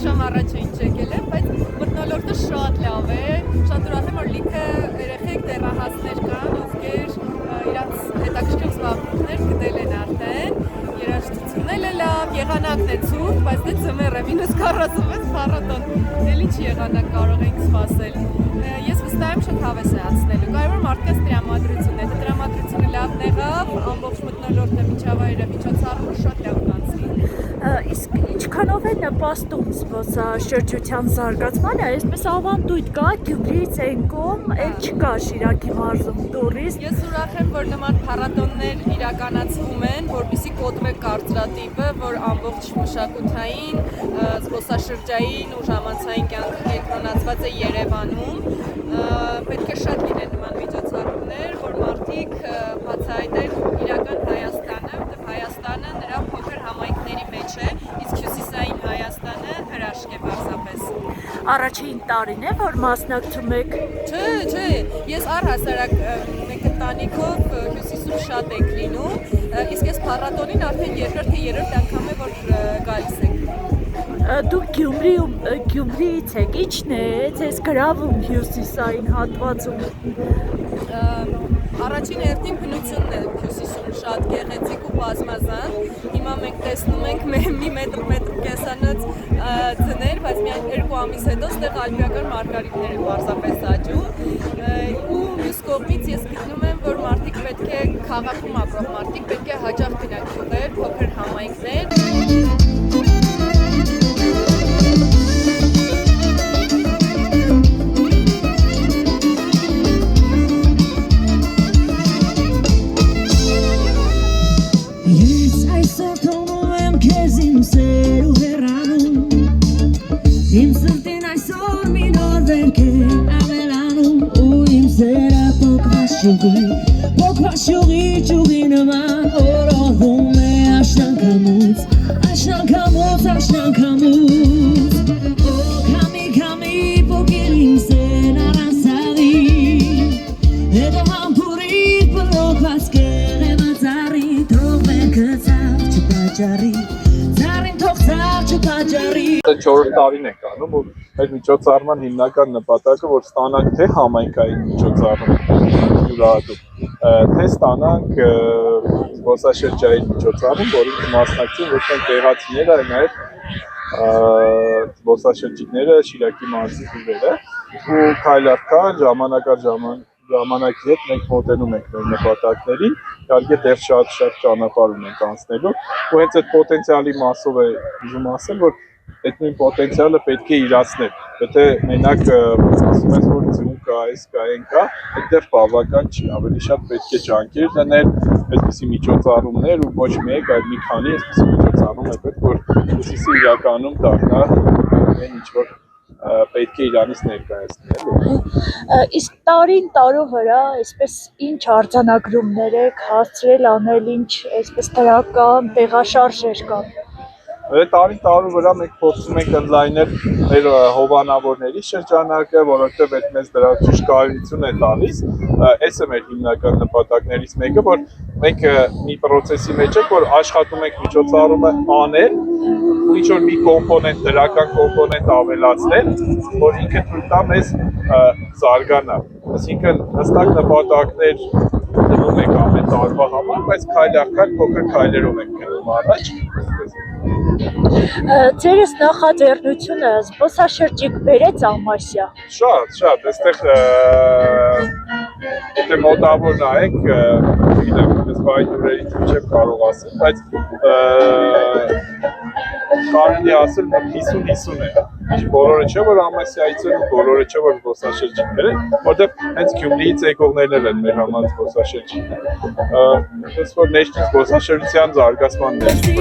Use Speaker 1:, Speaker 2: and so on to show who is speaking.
Speaker 1: ժամ առաջ ինչ եկել եմ, բայց մթնոլորտը շատ լավ է, շատ ուրախ եմ, որ լիքը երեխեք դեռահասներ կան, ովքեր իրանց հետաքրքիր զբաղմունքներ գտել են արդեն, երաժշտությունն էլ է լավ, եղանակն է ցուրտ, բայց դե ձմեռ է, -46 փառատոն, էլ ինչ եղանակ կարող ենք սպասել։ Ես վստահ եմ շատ հավես է անցնելու, կարևոր մարդկանց տրամադրությունն է, դե տրամադրությունը լավն եղավ, ամբողջ մթնոլորտը, միջավայրը, միջոցառումը շատ լավ կանցնի։
Speaker 2: Իսկ ինչքանով է նպաստում զբոսաշրջության զարգացմանը, այսպես ավանդույթ կա, Գյումրիից են կողմ, էլ չկա Շիրակի մարզում տուրիստ։
Speaker 1: Ես ուրախ եմ, որ նման փառատոններ իրականացվում են, որպեսզի կոտրվի կարծրատիպը, որ ամբողջ մշակութային, զբոսաշրջային ու ժամանցային կյանքը կենտրոնացված է Երևանում։ Պետք է շատ լինեն նման միջոցառումներ, որ մարդիկ բացահայտեն իրական Հայաստանը, որտեղ Հայաստանը նրա փոքր համայնքների մեջ է, իսկ հյուսիսային Հայաստանը հրաշք է պարզապես։
Speaker 2: Առաջին տարին է, որ մասնակցում եք։
Speaker 1: Չէ, ես առհասարակ մեկ ընտանիքով հյուսիսում շատ ենք լինում, իսկ ես փառատոնին արդեն երկրորդ թե երրորդ անգամ է, որ գալիս ենք։
Speaker 2: Դուք Գյումրիից եք, ի՞նչն է ձեզ գրավում հյուսիսային հատվածում։
Speaker 1: Առաջին հերթին բնությունն է հյուսիսում շատ գեղեցիկ ու բազմազան։ Հիմա մենք տեսնում ենք մի մետր կեսանոց ձներ, բայց միայն 2 ամիս հետո ստեղ ալպիական մարգարիտներ են պարզապես աճում։ Ու մյուս կողմից ես գտնում եմ, որ մարդիկ պետք է քաղաքում ապրող մարդիկ պետք է հաճախ գնան գյուղեր, փոքր համայնքներ։
Speaker 3: Իմ սրտին այսօր մի նոր վերք է ավելանում ու իմ սերը փոքված շուղի նման օրորվում է աշնանքամուց Քամի փոքր իմ սեն առանցավի հետո համբուրի բրոքված կեղևածարի թող վերքը ծավ չպաճարի
Speaker 4: Չորրորդ տարին ենք անում ու մեր միջոցառման հիմնական նպատակը որ ստանանք թե համայնքային միջոցառում յուրահատուկ, թե ստանանք զբոսաշրջային միջոցառում, որին մասնակցեն ոչ միայն տեղացիները, այլ նաև զբոսաշրջիկները, Շիրակի մարզի հյուրերը ու քայլ առ քայլ ժամանակի հետ մենք մոտենում ենք մեր նպատակներին, իհարկե դեռ շատ ճանապարհ ունենք անցնելու ու հենց այդ պոտենցիալի մասով է ուզում ասել, որ այդ նույն պոտենցիալը պետք է իրացնել, եթե մենակ ասում ես, որ ձյուն կա, այս կա, այն կա, այդտեղ բավական չի, ավելի շատ պետք է ջանքեր դնել, այսպիսի միջոցառումներ ու ոչ մեկ, այլ մի քանի այսպիսի միջոցառում է պետք, որ հյուսիսը իրականում դառնա այն ինչ որ պետք է իրանից ներկայացնել։
Speaker 2: Իսկ տարին տարու վրա այսպես ինչ արձանագրումներ եք հասցրել անել, ինչ այսպես դրական տեղաշարժեր կան։
Speaker 4: Տարին տարու վրա մենք փորձում ենք ընդլայնել մեր հովանավորների շրջանակը, որովհետև այդ մեզ դրա ճիշտ կայունություն է տալիս, այս է մեր հիմնական նպատակներից մեկը, որ մենք մի պրոցեսի մեջ ենք, որ աշխատում ենք միջոցառումը անել ու ինչ-որ մի կոմպոնենտ, դրական կոմպոնենտ ավելացնել, որ ինքը թույլ տա մեզ զարգանալ, այսինքն հստակ նպատակներ դնում ենք ամեն տարվա համար, բայց քայլ առ քայլ փոքր քայլերով ենք գնում առաջ։
Speaker 2: Ձերս նախաձեռնությունը զբոսաշրջիկ բերեց Ամասիա։
Speaker 4: Շատ, այստեղ եթե մոտավոր նայեք, գիտեմ, ես բայ դուրերից միջև կարող ասել, բայց կարելի ասել 50-50 է։ Բոլորը չէ, որ Ամասիայից են, բոլորը չէ, որ զբոսաշրջիկներ են, որտեղ հենց Գյումրիից եկողներն են մեր համար զբոսաշրջիկներ։ Ես որ ներքին զբոսաշրջության զարգացման ներքին